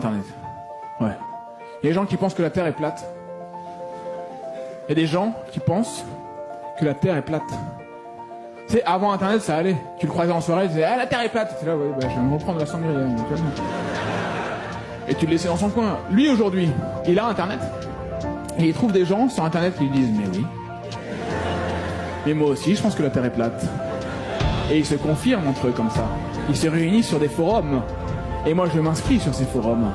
Internet. Ouais. Il y a des gens qui pensent que la Terre est plate. Il y a des gens qui pensent que la Terre est plate. Tu sais, avant Internet, ça allait. Tu le croisais en soirée, tu disais, ah, la Terre est plate. Tu es là, ouais, bah, je vais me reprendre la sangria. Et tu le laissais dans son coin. Lui, aujourd'hui, il a Internet. Et il trouve des gens sur Internet qui lui disent, mais oui. Mais moi aussi, je pense que la Terre est plate. Et ils se confirment entre eux comme ça. Ils se réunissent sur des forums. Et moi, je m'inscris sur ces forums.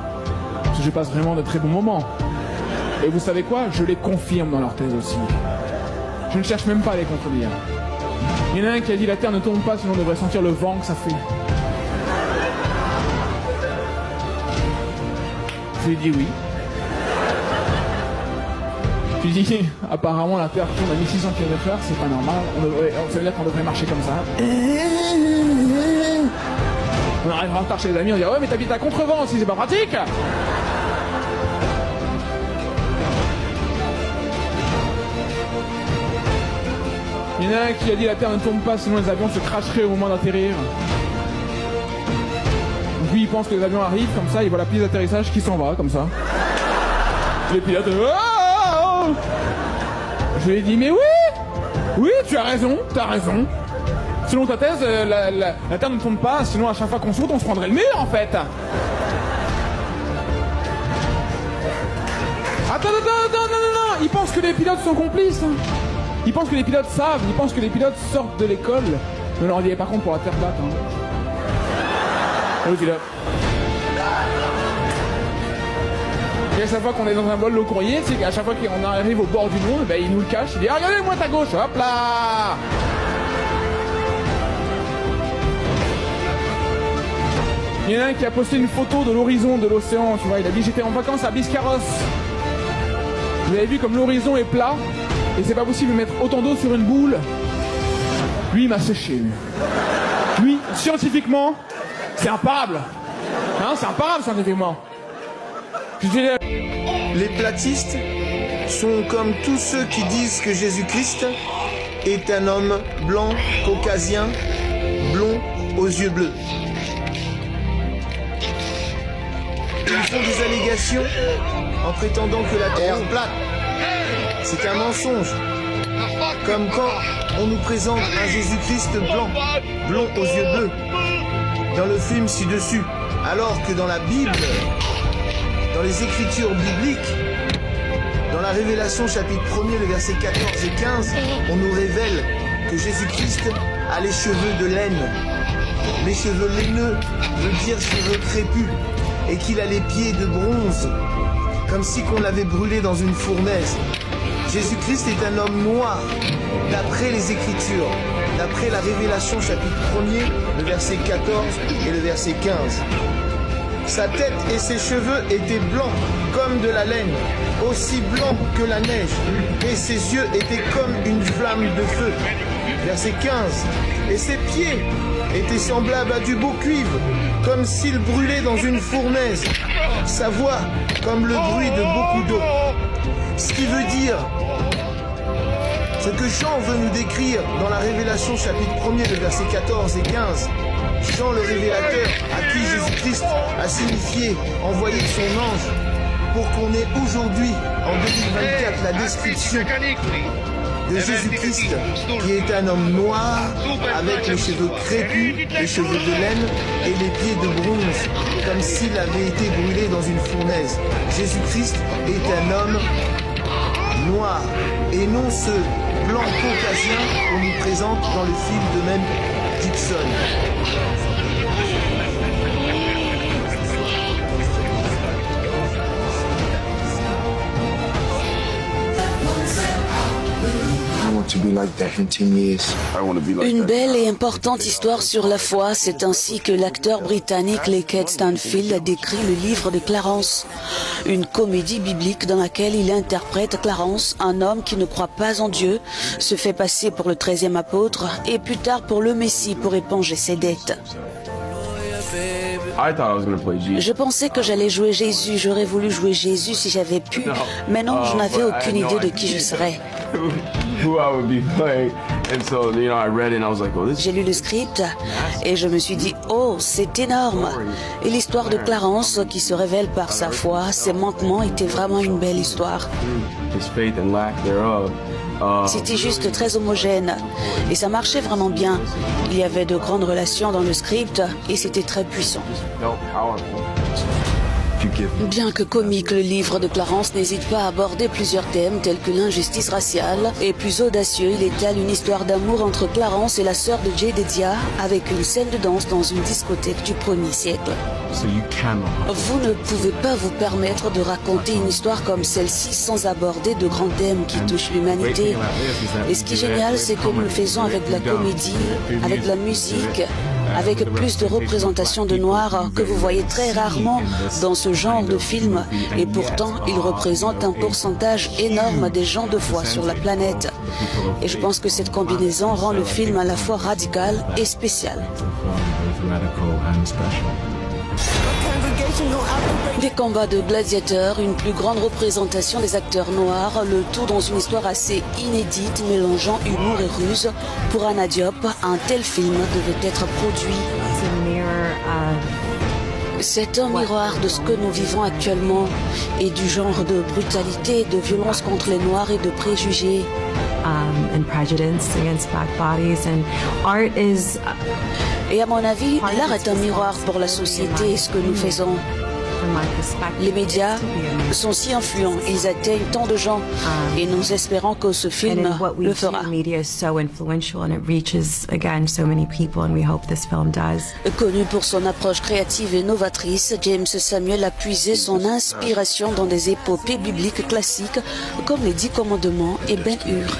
Parce que je passe vraiment de très bons moments. Et vous savez quoi? Je les confirme dans leur thèse aussi. Je ne cherche même pas à les contredire. Il y en a un qui a dit la Terre ne tourne pas, sinon on devrait sentir le vent que ça fait. Je lui ai dit oui. Je lui ai dit, apparemment la Terre tourne à 1600 km/h, c'est pas normal. Ça veut dire qu'on devrait marcher comme ça. On arrivera en retard chez les amis, on dira ouais mais t'habites à contre-vent aussi, c'est pas pratique. Il y en a un qui a dit la Terre ne tourne pas, sinon les avions se cracheraient au moment d'atterrir. Donc lui il pense que les avions arrivent comme ça, il voit la piste d'atterrissage qui s'en va comme ça. Les pilotes oh. Je lui ai dit mais oui tu as raison. Selon ta thèse, la Terre ne tourne pas, sinon à chaque fois qu'on saute, on se prendrait le mur en fait. Attends, non, ils pensent que les pilotes sont complices. Ils pensent que les pilotes savent, ils pensent que les pilotes sortent de l'école. Mais leur dit, par contre pour la Terre plate. Le pilote. Et à chaque fois qu'on est dans un vol au courrier, c'est qu'à chaque fois qu'on arrive au bord du monde, ben, il nous le cache, il dit, ah, regardez-moi ta gauche, hop là. Il y en a un qui a posté une photo de l'horizon de l'océan, tu vois, il a dit j'étais en vacances à Biscarrosse. Vous avez vu comme l'horizon est plat, et c'est pas possible de mettre autant d'eau sur une boule. Lui, il m'a séché. Lui, scientifiquement, c'est imparable. Hein, c'est imparable scientifiquement. Les platistes sont comme tous ceux qui disent que Jésus-Christ est un homme blanc, caucasien, blond, aux yeux bleus. Ils font des allégations en prétendant que la Terre est plate. C'est un mensonge. Comme quand on nous présente un Jésus-Christ blanc, blond aux yeux bleus, dans le film ci-dessus, alors que dans la Bible, dans les Écritures bibliques, dans la Révélation chapitre 1er, le verset 14 et 15, on nous révèle que Jésus-Christ a les cheveux de laine. Les cheveux laineux veut dire cheveux crépus. Et qu'il a les pieds de bronze, comme si qu'on l'avait brûlé dans une fournaise. Jésus-Christ est un homme noir, d'après les Écritures, d'après la Révélation chapitre 1er, le verset 14 et le verset 15. Sa tête et ses cheveux étaient blancs comme de la laine, aussi blancs que la neige, et ses yeux étaient comme une flamme de feu. Verset 15. Et ses pieds étaient semblables à du beau cuivre, comme s'il brûlait dans une fournaise. Sa voix comme le bruit de beaucoup d'eau. Ce qui veut dire, ce que Jean veut nous décrire dans la Révélation chapitre 1er, le verset 14 et 15. Jean le révélateur, à qui Jésus-Christ a signifié envoyer son ange, pour qu'on ait aujourd'hui, en 2024, la description de Jésus-Christ, qui est un homme noir, avec les cheveux crépus, les cheveux de laine et les pieds de bronze, comme s'il avait été brûlé dans une fournaise. Jésus-Christ est un homme noir, et non ce blanc caucasien qu'on nous présente dans le film de Mel Gibson. Une belle et importante histoire sur la foi, c'est ainsi que l'acteur britannique Lakeith Stanfield a décrit le livre de Clarence, une comédie biblique dans laquelle il interprète Clarence, un homme qui ne croit pas en Dieu, se fait passer pour le 13e apôtre et plus tard pour le Messie pour éponger ses dettes. I thought I was going to play Jesus. Je pensais que j'allais jouer Jésus. J'aurais voulu jouer Jésus si j'avais pu. Mais non, je n'avais aucune idée de qui je serais. Who I would be playing. And so, I read it and I was like, oh, this J'ai lu le script et je me suis dit, oh, c'est énorme. Et l'histoire de Clarence qui se révèle par sa foi, ses manquements, était vraiment une belle histoire. his faith and lack thereof. C'était juste très homogène et ça marchait vraiment bien. Il y avait de grandes relations dans le script et c'était très puissant. Felt powerful. Bien que comique, le livre de Clarence n'hésite pas à aborder plusieurs thèmes tels que l'injustice raciale. Et plus audacieux, il étale une histoire d'amour entre Clarence et la sœur de Jedediah avec une scène de danse dans une discothèque du 1er siècle. Vous ne pouvez pas vous permettre de raconter une histoire comme celle-ci sans aborder de grands thèmes qui touchent l'humanité. Et ce qui est génial, c'est que nous le faisons avec de la comédie, avec de la musique, avec plus de représentation de noirs que vous voyez très rarement dans ce genre de film. Et pourtant, il représente un pourcentage énorme des gens de foi sur la planète. Et je pense que cette combinaison rend le film à la fois radical et spécial. Des combats de gladiateurs, une plus grande représentation des acteurs noirs, le tout dans une histoire assez inédite mélangeant humour et ruse. Pour Anna Diop, un tel film devait être produit. C'est un miroir de ce que nous vivons actuellement et du genre de brutalité, de violence contre les Noirs et de préjugés. Et à mon avis, l'art est un miroir pour la société et ce que nous faisons. Les médias sont si influents, ils atteignent tant de gens et nous espérons que ce film le fera. Connu pour son approche créative et novatrice, James Samuel a puisé son inspiration dans des épopées bibliques classiques comme les 10 commandements et Ben-Hur.